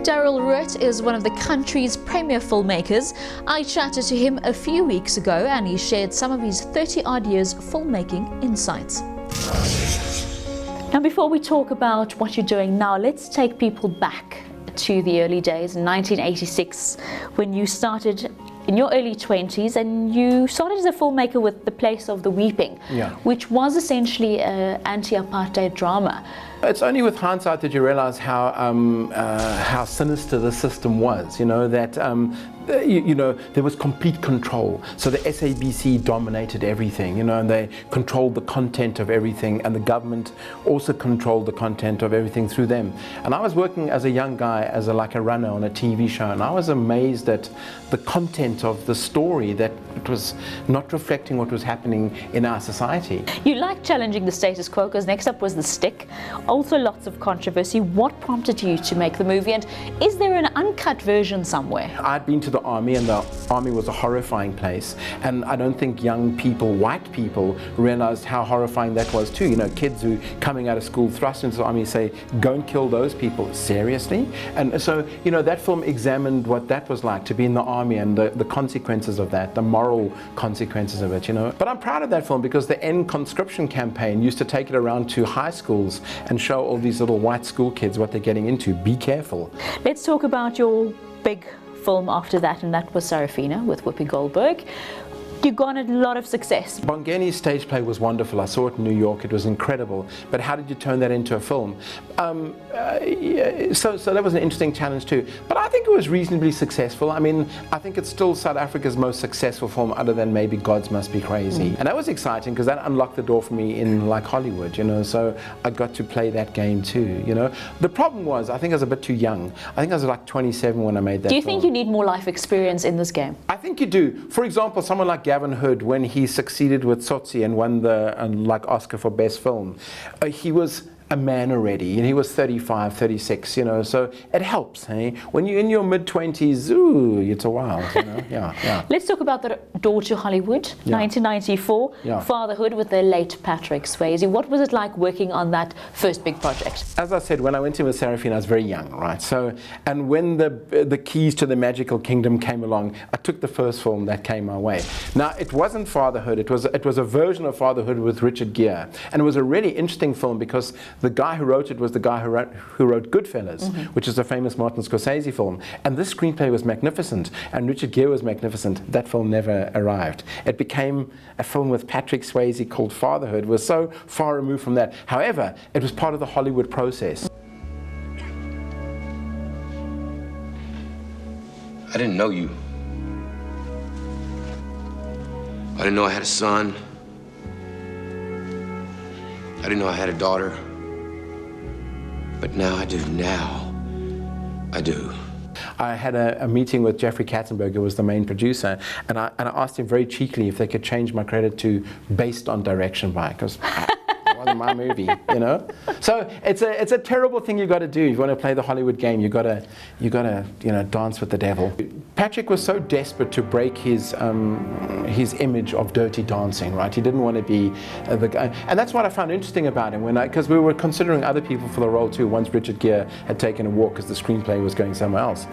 Darryl Roodt is one of the country's premier filmmakers. I chatted to him a few weeks ago and he shared some of his 30-odd years filmmaking insights. Now, before we talk about what you're doing now, let's take people back to the early days in 1986 when you started in your early 20s, and you started as a filmmaker with The Place of the Weeping, which was essentially an anti-apartheid drama. It's only with hindsight that you realize how sinister the system was, you know, that there was complete control. So the SABC dominated everything, you know, and they controlled the content of everything, and the government also controlled the content of everything through them. And I was working as a young guy as like a runner on a TV show, and I was amazed at the content of the story, that it was not reflecting what was happening in our society. You liked challenging the status quo, because next up was The Stick. Also lots of controversy. What prompted you to make the movie, and is there an uncut version somewhere? I'd been to the army, and the army was a horrifying place, and I don't think young people, white people, realized how horrifying that was too. You know, kids who coming out of school thrust into the army say, go and kill those people. Seriously? And so, you know, that film examined what that was like to be in the army, and the consequences of that, the moral consequences of it, you know. But I'm proud of that film because the End Conscription campaign used to take it around to high schools and show all these little white school kids what they're getting into. Be careful. Let's talk about your big film after that, and that was Sarafina with Whoopi Goldberg. You garnered a lot of success. Bongeni's stage play was wonderful. I saw it in New York. It was incredible. But how did you turn that into a film? So that was an interesting challenge too. But I think it was reasonably successful. I mean, I think it's still South Africa's most successful film, other than maybe Gods Must Be Crazy. And that was exciting because that unlocked the door for me in like Hollywood, you know. So I got to play that game too, you know. The problem was, I think I was a bit too young. I think I was like 27 when I made that film. Do you think you need more life experience in this game? I think you do. For example, someone like Gavin Hood, when he succeeded with Tsotsi and won the like Oscar for Best Film, he was a man already, and he was 35, 36, you know, so it helps, hey? When you're in your mid-20s, ooh, it's a while, you know, yeah. Let's talk about The Door to Hollywood, 1994, Fatherhood with the late Patrick Swayze. What was it like working on that first big project? As I said, when I went in with Sarafina, I was very young, right? So, and when the keys to the magical kingdom came along, I took the first film that came my way. Now, it wasn't Fatherhood, it was a version of Fatherhood with Richard Gere, and it was a really interesting film because the guy who wrote it was the guy who wrote Goodfellas, which is a famous Martin Scorsese film. And this screenplay was magnificent, and Richard Gere was magnificent. That film never arrived. It became a film with Patrick Swayze called Fatherhood. It was so far removed from that. However, it was part of the Hollywood process. I didn't know you. I didn't know I had a son. I didn't know I had a daughter. But now I do. Now I do. I had a meeting with Jeffrey Katzenberg, who was the main producer, and I asked him very cheekily if they could change my credit to based on direction by, because it wasn't my movie, you know. So it's a terrible thing you got to do. You want to play the Hollywood game. You got to you know, dance with the devil. Patrick was so desperate to break his image of dirty dancing, right? He didn't want to be the guy, and that's what I found interesting about him because we were considering other people for the role too. Once Richard Gere had taken a walk because the screenplay was going somewhere else.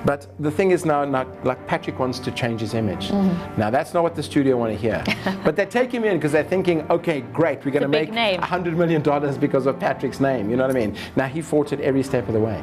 But the thing is now, like Patrick wants to change his image. Now that's not what the studio want to hear. But they take him in because they're thinking, okay, great, we're going to make $100 million because of Patrick's name. You know what I mean? Now he fought it every step of the way.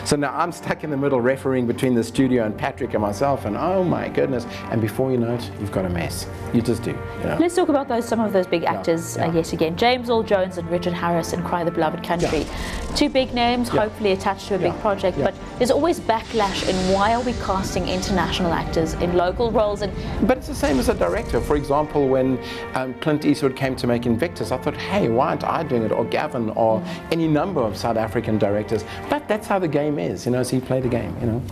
So now I'm stuck in the middle, refereeing between the studio and Patrick and myself, and oh my goodness! And before you know it, you've got a mess. You just do. You know? Let's talk about some of those big actors yet again. James Earl Jones and Richard Harris in Cry the Beloved Country. Two big names, hopefully attached to a big project, but there's always backlash in why are we casting international actors in local roles? But it's the same as a director. For example, when Clint Eastwood came to make Invictus, I thought, hey, why aren't I doing it, or Gavin, or any number of South African directors? But that's how the game is, you know, so you play the game, you know.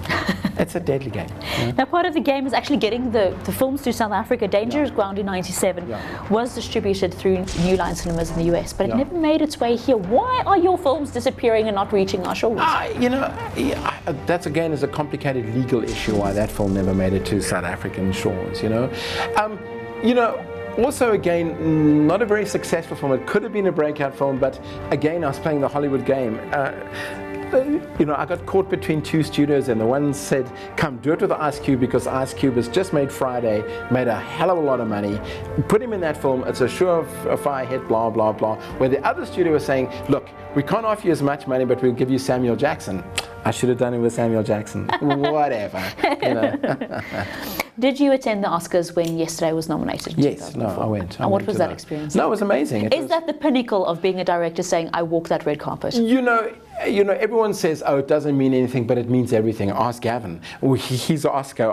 It's a deadly game. You know? Now, part of the game is actually getting the films to South Africa. Dangerous Ground in '97 was distributed through New Line Cinemas in the US, but it never made its way here. Why are your films disappearing and not reaching our shores? You know, that's again is a complicated legal issue why that film never made it to South African shores, you know. You know, also again, not a very successful film. It could have been a breakout film, but again, I was playing the Hollywood game. I got caught between two studios, and the one said, come do it with Ice Cube, because Ice Cube has just made Friday, made a hell of a lot of money. Put him in that film, it's a surefire hit, blah, blah, blah. Where the other studio was saying, look, we can't offer you as much money, but we'll give you Samuel Jackson. I should have done it with Samuel Jackson. Whatever. Did you attend the Oscars when Yesterday was nominated? Yes, no, I went. And what was that experience? No, it was amazing. Is that the pinnacle of being a director, saying, I walk that red carpet? Everyone says, oh, it doesn't mean anything, but it means everything. Ask Gavin. Well, his Oscar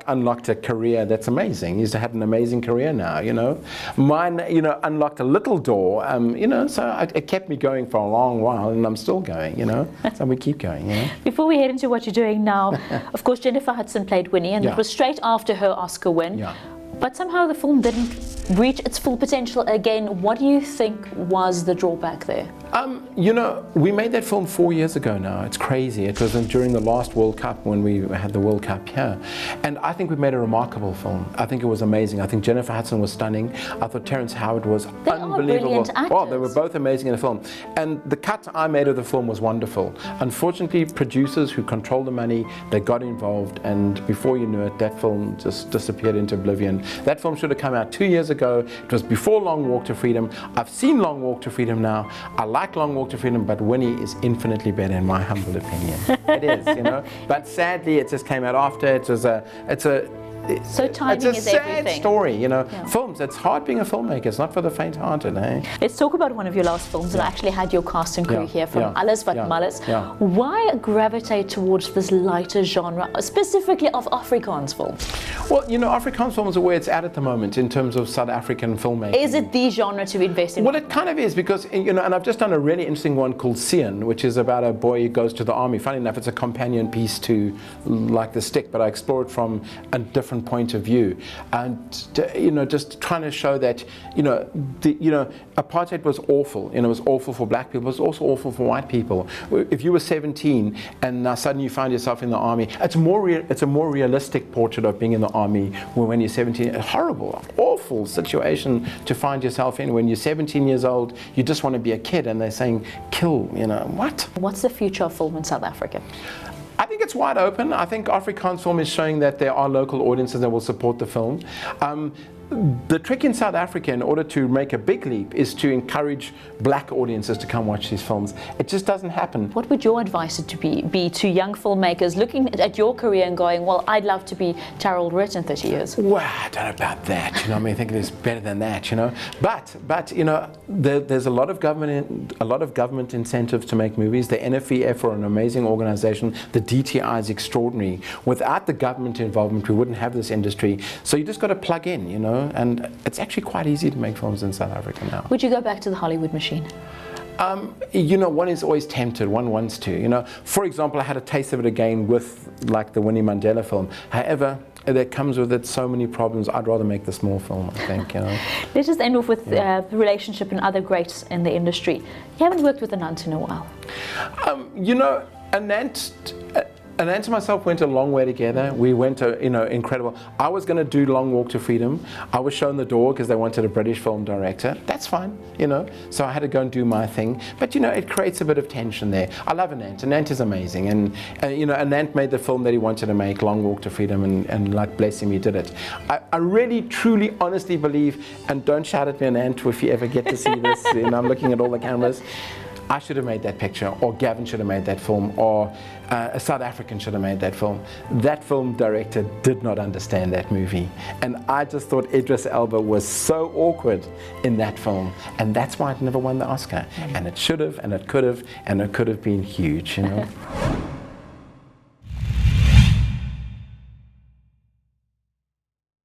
unlocked a career that's amazing. He's had an amazing career now, Mine, unlocked a little door, so it kept me going for a long while, and I'm still going, So we keep going, Before we head into what you're doing now, of course, Jennifer Hudson played Winnie, and it was straight after her Oscar win. Yeah. But somehow the film didn't reach its full potential again. What do you think was the drawback there? We made that film 4 years ago now. It's crazy. It was during the last World Cup, when we had the World Cup here. And I think we made a remarkable film. I think it was amazing. I think Jennifer Hudson was stunning. I thought Terrence Howard was unbelievable. Are brilliant actors. Well, they were both amazing in the film. And the cut I made of the film was wonderful. Unfortunately, producers who controlled the money, they got involved, and before you knew it, that film just disappeared into oblivion. That film should have come out 2 years ago. It was before Long Walk to Freedom. I've seen Long Walk to Freedom now. I like Long Walk to Freedom, but Winnie is infinitely better, in my humble opinion. It is, But sadly, it just came out after. So timing is everything. It's a sad story, Films, it's hard being a filmmaker. It's not for the faint-hearted, eh? Let's talk about one of your last films. I actually had your cast and crew here from Alles Wat Malles. Why gravitate towards this lighter genre, specifically of Afrikaans films? Well, Afrikaans films are where it's at the moment in terms of South African filmmaking. Is it the genre to invest in? Well, it kind of is, because, and I've just done a really interesting one called Sian, which is about a boy who goes to the army. Funny enough, it's a companion piece to Like the Stick, but I explore it from a different point of view, and just trying to show that apartheid was awful. It was awful for black people. It was also awful for white people. If you were 17 and now suddenly you find yourself in the army, it's a more realistic portrait of being in the army when you're 17. A horrible, awful situation to find yourself in when you're 17 years old. You just want to be a kid, and they're saying kill. What? What's the future of film in South Africa? I think it's wide open. I think Afrikaans film is showing that there are local audiences that will support the film. The trick in South Africa, in order to make a big leap, is to encourage black audiences to come watch these films. It just doesn't happen. What would your advice be to young filmmakers looking at your career and going, well, I'd love to be Darryl Roodt in 30 years? Well, I don't know about that. I think there's better than that. But there's a lot of government incentives to make movies. The NFVF are an amazing organization. The DTI is extraordinary. Without the government involvement, we wouldn't have this industry. So you just got to plug in, and it's actually quite easy to make films in South Africa now. Would you go back to the Hollywood machine? One is always tempted. One wants to. For example, I had a taste of it again with the Winnie Mandela film. However, that comes with it so many problems. I'd rather make the small film, I think. Let's just end off with the relationship and other greats in the industry. You haven't worked with Anant in a while. Anant and myself went a long way together. We went incredible. I was going to do Long Walk to Freedom. I was shown the door because they wanted a British film director. That's fine, So I had to go and do my thing. But, it creates a bit of tension there. I love Anant. Anant is amazing. And Anant made the film that he wanted to make, Long Walk to Freedom, and bless him, he did it. I really, truly, honestly believe, and don't shout at me, Anant, if you ever get to see this, I'm looking at all the cameras, I should have made that picture, or Gavin should have made that film, or a South African should have made that film. That film director did not understand that movie. And I just thought Idris Elba was so awkward in that film. And that's why it never won the Oscar. And it should have, and it could have, and it could have been huge,